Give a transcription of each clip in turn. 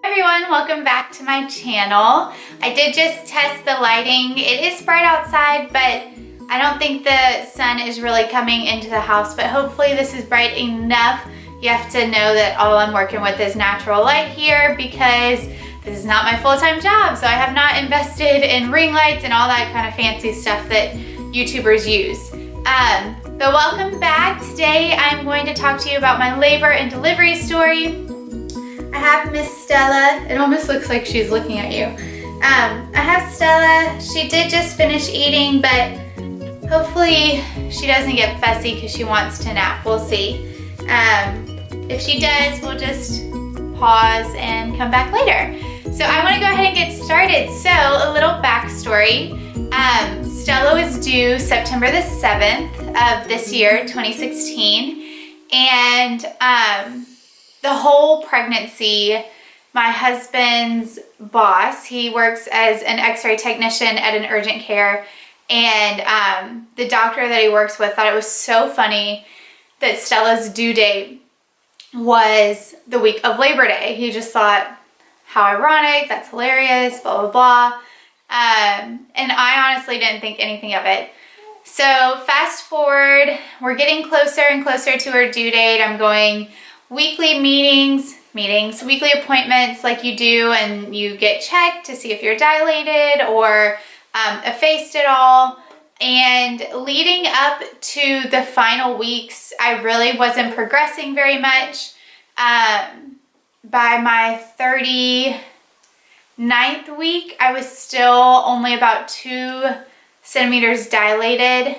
Everyone, welcome back to my channel. I did just test the lighting. It is bright outside, but I don't think the sun is really coming into the house, but hopefully this is bright enough. You have to know that all I'm working with is natural light here because this is not my full-time job, so I have not invested in ring lights and all that kind of fancy stuff that YouTubers use. But welcome back. Today I'm going to talk to you about my labor and delivery story. I have Miss Stella. It almost looks like she's looking at you. I have Stella. She did just finish eating, but hopefully she doesn't get fussy because she wants to nap. We'll see. If she does, we'll just pause and come back later. So I want to go ahead and get started. So a little backstory. Stella was due September the 7th of this year, 2016. And the whole pregnancy, my husband's boss, he works as an x-ray technician at an urgent care, and the doctor that he works with thought it was so funny that Stella's due date was the week of Labor Day. He just thought, how ironic, that's hilarious, blah, blah, blah. And I honestly didn't think anything of it. So fast forward, we're getting closer and closer to her due date. I'm going weekly meetings, weekly appointments like you do, and you get checked to see if you're dilated or effaced at all. And leading up to the final weeks, I really wasn't progressing very much. By my 39th week, I was still only about 2 centimeters dilated.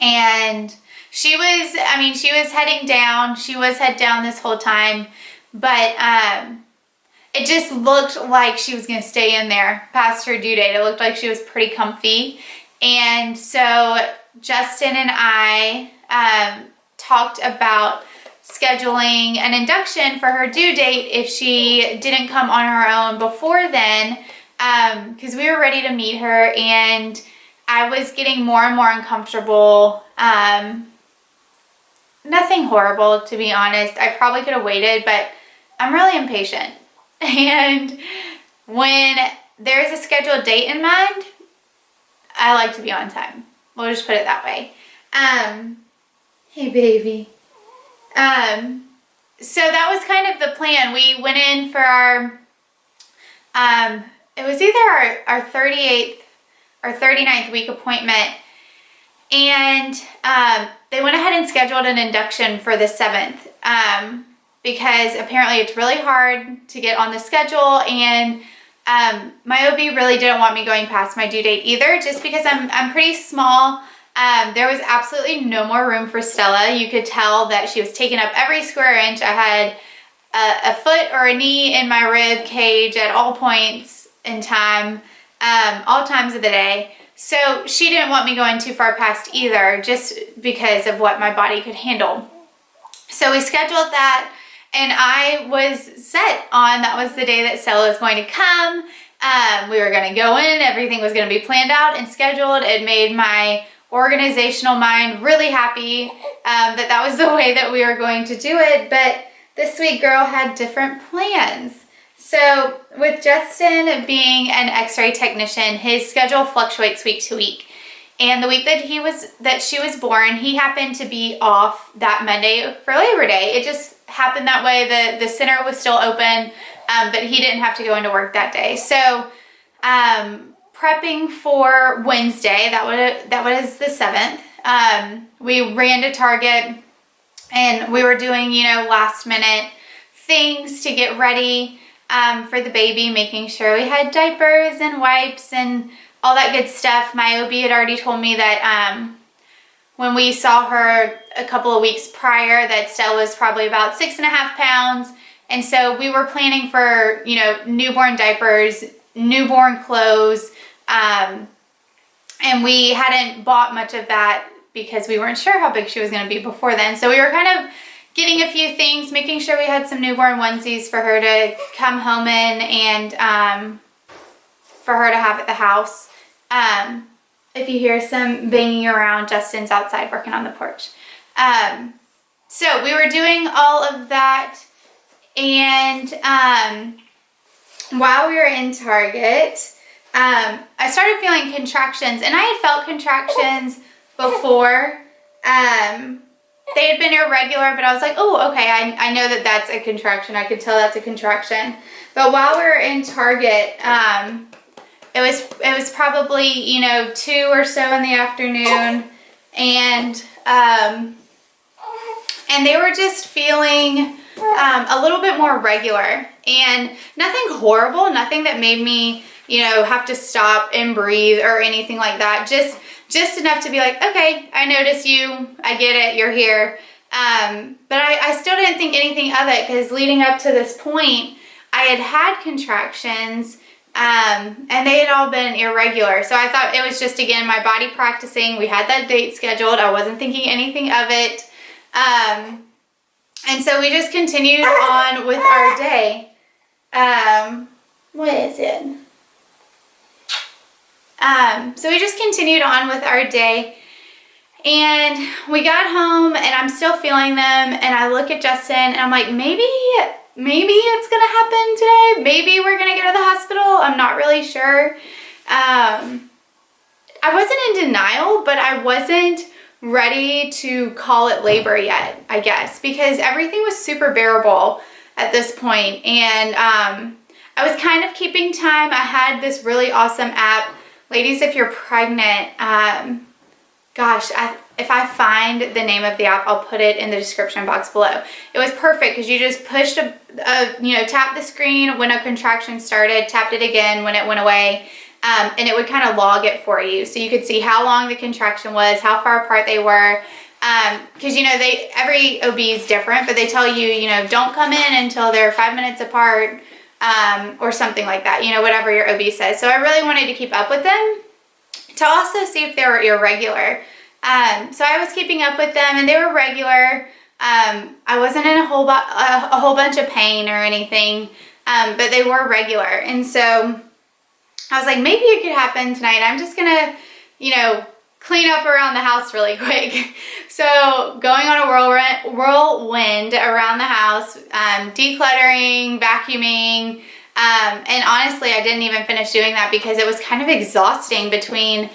And she was heading down. She was head down this whole time, but it just looked like she was going to stay in there past her due date. It looked like she was pretty comfy. And so Justin and I talked about scheduling an induction for her due date if she didn't come on her own before then, because we were ready to meet her, and I was getting more and more uncomfortable. Nothing horrible, to be honest. I probably could have waited, but I'm really impatient. And when there's a scheduled date in mind, I like to be on time. We'll just put it that way. Hey, baby. So that was kind of the plan. We went in for our, it was either our 38th or 39th week appointment, and they went ahead and scheduled an induction for the 7th because apparently it's really hard to get on the schedule, and my OB really didn't want me going past my due date either, just because I'm pretty small. There was absolutely no more room for Stella. You could tell that she was taking up every square inch. I had a foot or a knee in my rib cage at all points in time, all times of the day. So she didn't want me going too far past either, just because of what my body could handle. So we scheduled that, and I was set on that was the day that Stella was going to come. We were going to go in. Everything was going to be planned out and scheduled. It made my organizational mind really happy that was the way that we were going to do it. But this sweet girl had different plans. So with Justin being an x-ray technician, his schedule fluctuates week to week. And the week that she was born, he happened to be off that Monday for Labor Day. It just happened that way. The center was still open, but he didn't have to go into work that day. So prepping for Wednesday, that was the 7th, we ran to Target, and we were doing, last minute things to get ready for the baby, making sure we had diapers and wipes and all that good stuff. My OB had already told me that when we saw her a couple of weeks prior, that Stella was probably about 6.5 pounds. And so we were planning for, newborn diapers, newborn clothes, and we hadn't bought much of that because we weren't sure how big she was going to be before then. So we were kind of getting a few things, making sure we had some newborn onesies for her to come home in, and for her to have at the house. If you hear some banging around, Justin's outside working on the porch. So we were doing all of that, And while we were in Target, I started feeling contractions, and I had felt contractions before. They had been irregular, but I was like, oh, okay, I know that that's a contraction. I could tell that's a contraction. But while we were in Target, it was probably, 2 or so in the afternoon, and they were just feeling a little bit more regular, and nothing horrible, nothing that made me, have to stop and breathe or anything like that. Just enough to be like, okay, I notice you, I get it, you're here. But I still didn't think anything of it, because leading up to this point, I had contractions, and they had all been irregular. So I thought it was just, again, my body practicing. We had that date scheduled. I wasn't thinking anything of it. And so we just continued on with our day. What is it? So we just continued on with our day, and we got home, and I'm still feeling them, and I look at Justin, and I'm like, maybe it's gonna happen today. Maybe we're gonna go to the hospital. I'm not really sure. I wasn't in denial, but I wasn't ready to call it labor yet, I guess, because everything was super bearable at this point, and I was kind of keeping time. I had this really awesome app. Ladies, if you're pregnant, if I find the name of the app, I'll put it in the description box below. It was perfect, because you just pushed tap the screen when a contraction started, tapped it again when it went away, and it would kind of log it for you. So you could see how long the contraction was, how far apart they were, because, every OB is different, but they tell you, don't come in until they're 5 minutes apart, or something like that, whatever your OB says. So I really wanted to keep up with them to also see if they were irregular. So I was keeping up with them, and they were regular. I wasn't in a whole bunch of pain or anything, but they were regular. And so I was like, maybe it could happen tonight. I'm just gonna, clean up around the house really quick. So going on a whirlwind around the house, decluttering, vacuuming, and honestly, I didn't even finish doing that because it was kind of exhausting between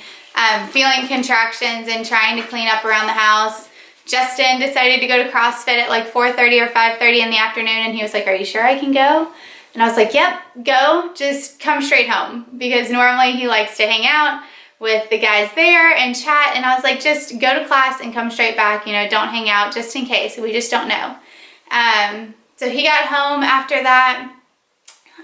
feeling contractions and trying to clean up around the house. Justin decided to go to CrossFit at like 4:30 or 5:30 in the afternoon, and he was like, are you sure I can go? And I was like, yep, go, just come straight home, because normally he likes to hang out with the guys there and chat, and I was like, just go to class and come straight back, don't hang out just in case, we just don't know. So he got home after that,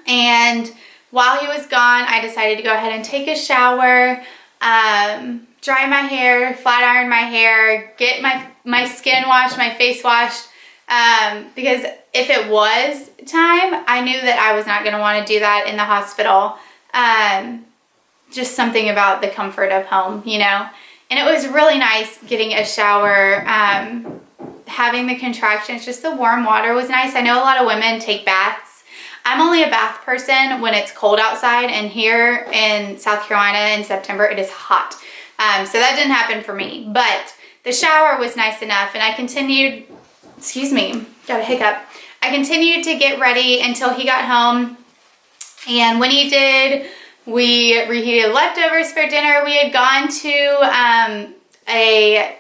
and while he was gone, I decided to go ahead and take a shower, dry my hair, flat iron my hair, get my skin washed, my face washed, because if it was time, I knew that I was not going to want to do that in the hospital. Just something about the comfort of home, and it was really nice getting a shower, having the contractions, just the warm water was nice. I know a lot of women take baths. I'm only a bath person when it's cold outside, and here in South Carolina in September, it is hot. So that didn't happen for me, but the shower was nice enough, and I continued, got a hiccup. I continued to get ready until he got home, and when he did, we reheated leftovers for dinner. We had gone to a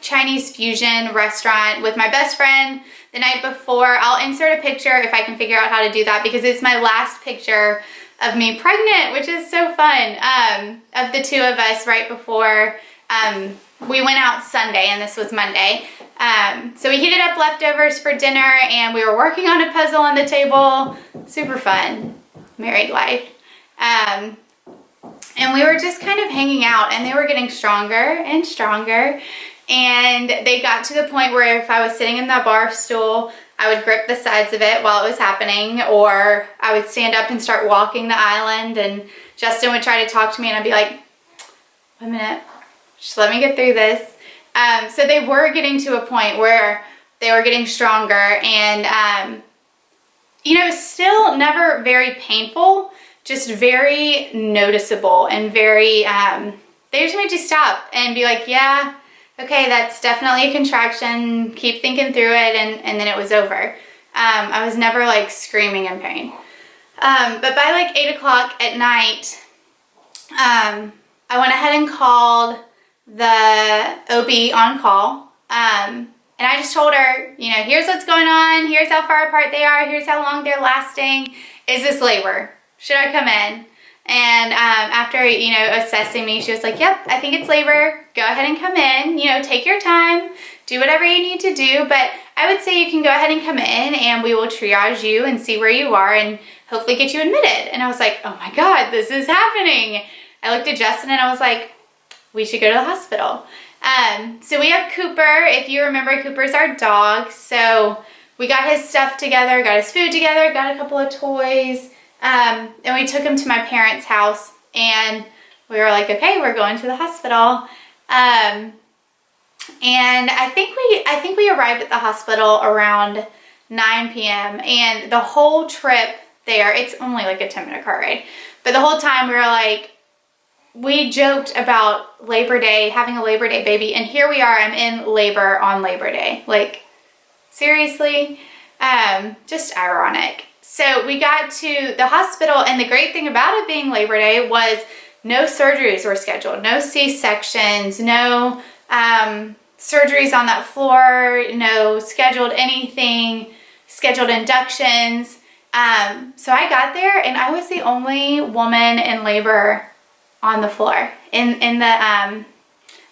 Chinese fusion restaurant with my best friend the night before. I'll insert a picture if I can figure out how to do that, because it's my last picture of me pregnant, which is so fun, of the two of us right before we went out Sunday, and this was Monday. So we heated up leftovers for dinner, and we were working on a puzzle on the table. Super fun, married life. And we were just kind of hanging out, and they were getting stronger and stronger, and they got to the point where if I was sitting in the bar stool, I would grip the sides of it while it was happening, or I would stand up and start walking the island, and Justin would try to talk to me, and I'd be like, 1 minute, just let me get through this. So they were getting to a point where they were getting stronger, and still never very painful, just very noticeable, and very, they just made you stop and be like, yeah, okay, that's definitely a contraction, keep thinking through it, and then it was over. I was never like screaming in pain. But by like 8 o'clock at night, I went ahead and called the OB on call. And I just told her, you know, here's what's going on. Here's how far apart they are. Here's how long they're lasting. Is this labor? Should I come in? And after, you know, assessing me, she was like, yep, I think it's labor. Go ahead and come in. You know, take your time. Do whatever you need to do. But I would say you can go ahead and come in and we will triage you and see where you are and hopefully get you admitted. And I was like, oh my God, this is happening. I looked at Justin and I was like, we should go to the hospital. So we have Cooper. If you remember, Cooper's our dog. So we got his stuff together, got his food together, got a couple of toys. And we took him to my parents' house and we were like, okay, we're going to the hospital. And I think we arrived at the hospital around 9 p.m. and the whole trip there, it's only like a 10-minute car ride, but the whole time we were like, we joked about Labor Day, having a Labor Day baby, and here we are, I'm in labor on Labor Day. Like, seriously, just ironic. So we got to the hospital, and the great thing about it being Labor Day was no surgeries were scheduled, no C-sections, no surgeries on that floor, no scheduled anything, scheduled inductions. So I got there and I was the only woman in labor on the floor in the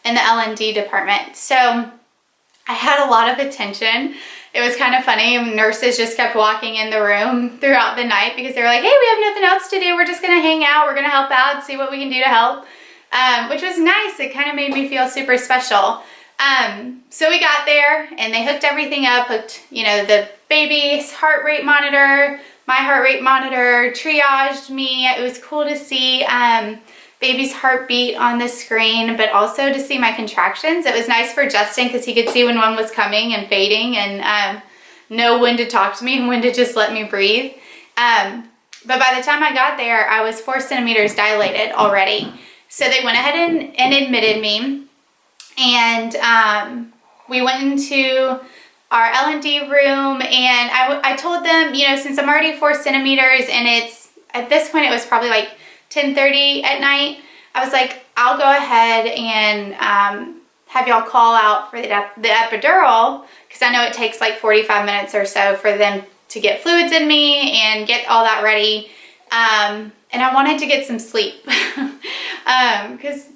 L&D department. So I had a lot of attention. It was kind of funny. Nurses just kept walking in the room throughout the night because they were like, hey, we have nothing else to do. We're just going to hang out. We're going to help out, see what we can do to help, which was nice. It kind of made me feel super special. So we got there and they hooked everything up, hooked, you know, the baby's heart rate monitor, my heart rate monitor, triaged me. It was cool to see baby's heartbeat on the screen, but also to see my contractions. It was nice for Justin because he could see when one was coming and fading and know when to talk to me and when to just let me breathe. But by the time I got there, I was 4 centimeters dilated already. So they went ahead and admitted me. And we went into our L&D room and I told them, you know, since I'm already 4 centimeters and it's, at this point it was probably like 10:30 at night, I was like, I'll go ahead and have y'all call out for the epidural because I know it takes like 45 minutes or so for them to get fluids in me and get all that ready. And I wanted to get some sleep because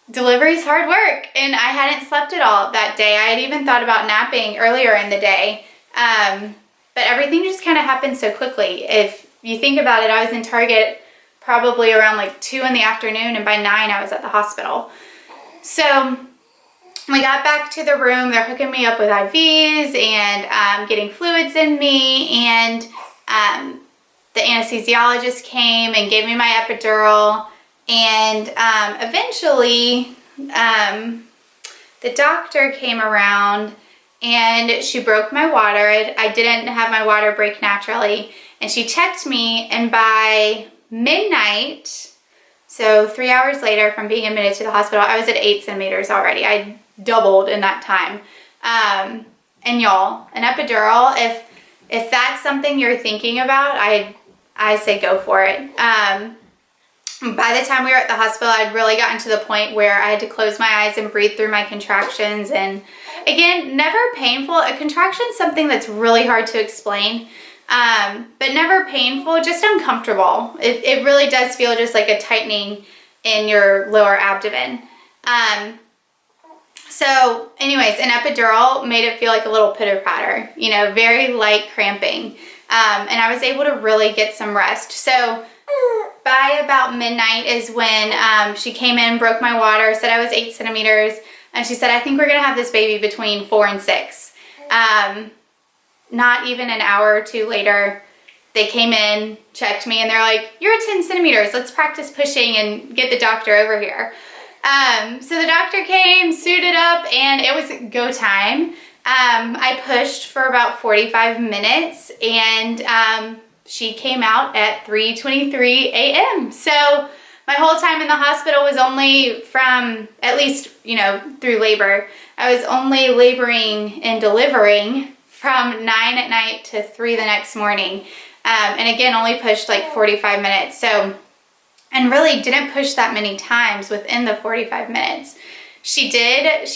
delivery is hard work and I hadn't slept at all that day. I had even thought about napping earlier in the day, but everything just kind of happened so quickly. If you think about it, I was in Target probably around like 2 in the afternoon and by 9 I was at the hospital. So we got back to the room, they're hooking me up with IVs and getting fluids in me, and the anesthesiologist came and gave me my epidural. And eventually the doctor came around and she broke my water. I didn't have my water break naturally, and she checked me, and by midnight, so 3 hours later from being admitted to the hospital, I was at 8 centimeters already. I doubled in that time. And y'all, an epidural, if that's something you're thinking about, I say go for it. By the time we were at the hospital, I'd really gotten to the point where I had to close my eyes and breathe through my contractions. And again, never painful. A contraction is something that's really hard to explain, but never painful, just uncomfortable. It really does feel just like a tightening in your lower abdomen. So anyways, an epidural made it feel like a little pitter-patter, you know, very light cramping. And I was able to really get some rest. So by about midnight is when she came in, broke my water, said I was 8 centimeters, and she said, I think we're gonna have this baby between 4 and 6. Not even an hour or two later, they came in, checked me, and they're like, you're 10 centimeters, let's practice pushing and get the doctor over here. So the doctor came, suited up, and it was go time. I pushed for about 45 minutes, and she came out at 3:23 a.m. So my whole time in the hospital was only from, at least, you know, through labor, I was only laboring and delivering from 9 at night to 3 the next morning. And again, only pushed like 45 minutes. So, and really didn't push that many times within the 45 minutes. She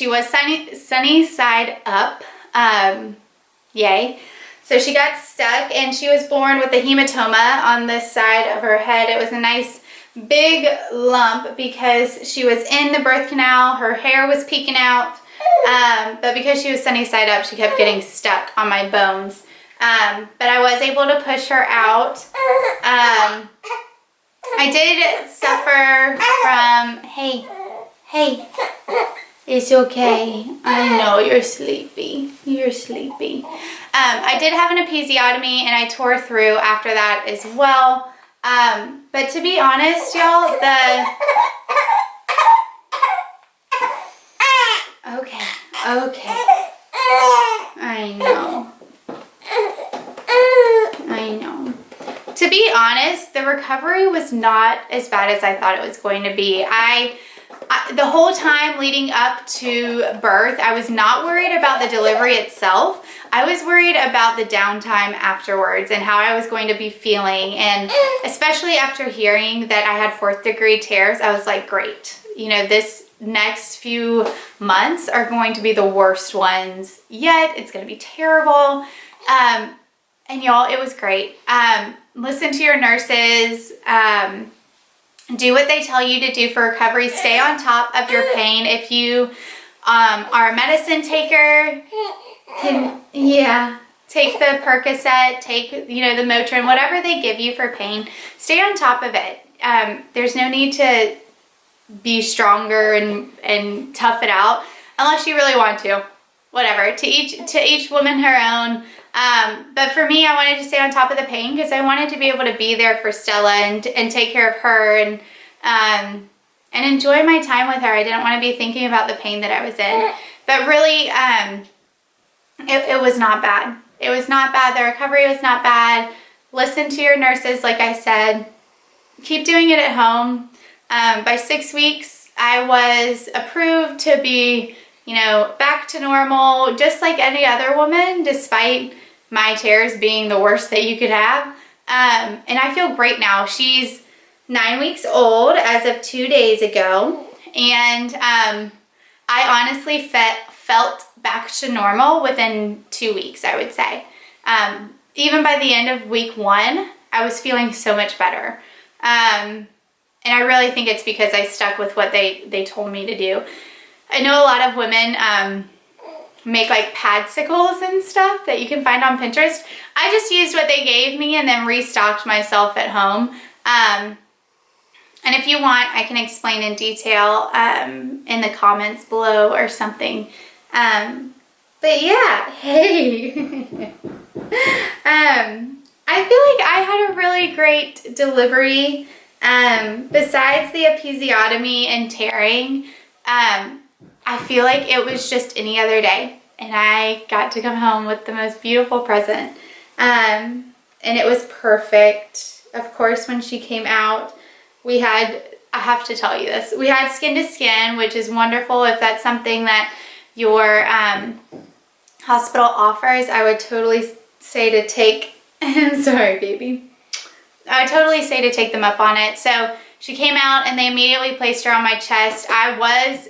was sunny side up, yay. So she got stuck, and she was born with a hematoma on this side of her head. It was a nice big lump because she was in the birth canal, her hair was peeking out, but because she was sunny side up, she kept getting stuck on my bones. But I was able to push her out. I did suffer from, hey, it's okay. I know you're sleepy. You're sleepy. I did have an episiotomy, and I tore through after that as well. But to be honest, y'all, okay. I know. To be honest, the recovery was not as bad as I thought it was going to be. The whole time leading up to birth, I was not worried about the delivery itself. I was worried about the downtime afterwards and how I was going to be feeling. And especially after hearing that I had 4th degree tears, I was like, great. You know, this next few months are going to be the worst ones yet. It's going to be terrible. And y'all, it was great. Listen to your nurses. Do what they tell you to do for recovery. Stay on top of your pain. If you are a medicine taker, take the Percocet, take, the Motrin, whatever they give you for pain. Stay on top of it. There's no need to be stronger and tough it out unless you really want to. Whatever. To each woman her own. But for me, I wanted to stay on top of the pain because I wanted to be able to be there for Stella and take care of her and enjoy my time with her. I didn't want to be thinking about the pain that I was in. But really, it was not bad. It was not bad. The recovery was not bad. Listen to your nurses, like I said. Keep doing it at home. By 6 weeks, I was approved to be, back to normal, just like any other woman, despite my tears being the worst that you could have. And I feel great now. She's 9 weeks old as of 2 days ago. And I honestly felt back to normal within 2 weeks, I would say. Even by the end of week 1, I was feeling so much better. And I really think it's because I stuck with what they told me to do. I know a lot of women make like padsicles and stuff that you can find on Pinterest. I just used what they gave me and then restocked myself at home. And if you want, I can explain in detail in the comments below or something. But yeah, hey. I feel like I had a really great delivery. Besides the episiotomy and tearing, I feel like it was just any other day, and I got to come home with the most beautiful present, and it was perfect. Of course, when she came out, I have to tell you this, we had skin to skin, which is wonderful. If that's something that your hospital offers, I would totally say to take, sorry baby, I would totally say to take them up on it. So she came out and they immediately placed her on my chest. I was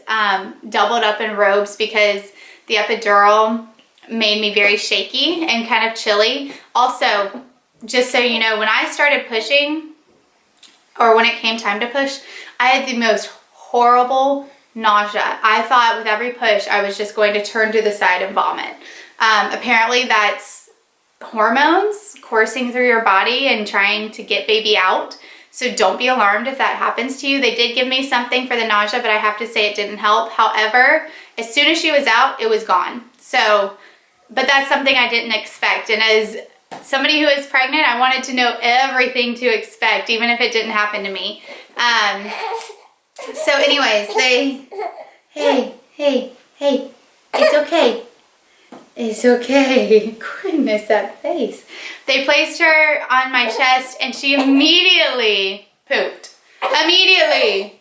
doubled up in robes because the epidural made me very shaky and kind of chilly. Also, just so you know, when I started pushing, or when it came time to push, I had the most horrible nausea. I thought with every push, I was just going to turn to the side and vomit. Apparently that's hormones coursing through your body and trying to get baby out. So don't be alarmed if that happens to you. They did give me something for the nausea, but I have to say it didn't help. However, as soon as she was out, it was gone. So, but that's something I didn't expect. And as somebody who is pregnant, I wanted to know everything to expect, even if it didn't happen to me. So anyways, hey, it's okay. It's okay. Goodness, that face. They placed her on my chest and she immediately pooped. Immediately.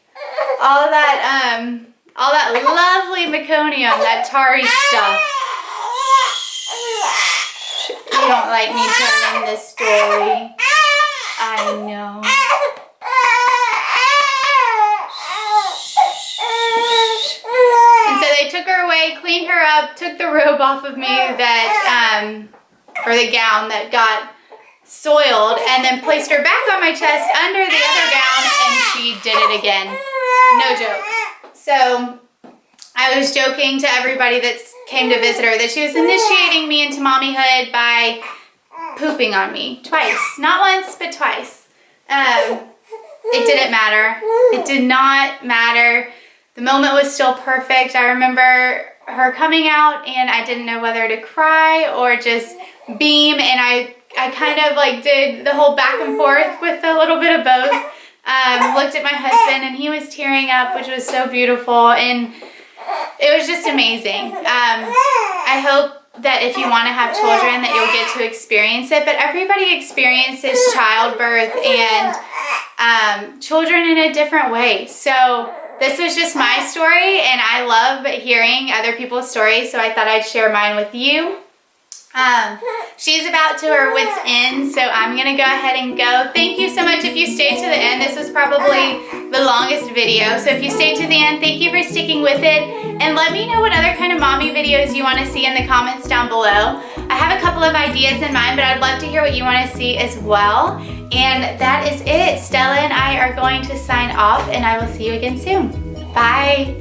All that lovely meconium, that tarry stuff. don't like me telling this story. I know. And so they took her away, cleaned her up, took the robe off of me that, or the gown that got soiled, and then placed her back on my chest under the other gown, and she did it again. No joke. So I was joking to everybody that came to visit her that she was initiating me into mommyhood by pooping on me twice. Not once, but twice. It didn't matter. It did not matter. The moment was still perfect. I remember her coming out and I didn't know whether to cry or just beam, and I kind of like did the whole back and forth with a little bit of both. Looked at my husband and he was tearing up, which was so beautiful, and it was just amazing. I hope that if you want to have children that you'll get to experience it, but everybody experiences childbirth and children in a different way. So this was just my story, and I love hearing other people's stories, so I thought I'd share mine with you. She's about to her wit's end, so I'm gonna go ahead and go. Thank you so much if you stayed to the end. This was probably the longest video, so if you stayed to the end, thank you for sticking with it, and let me know what other kind of mommy videos you want to see in the comments down below. I have a couple of ideas in mind, but I'd love to hear what you want to see as well. And that is it. Stella and I are going to sign off, and I will see you again soon. Bye.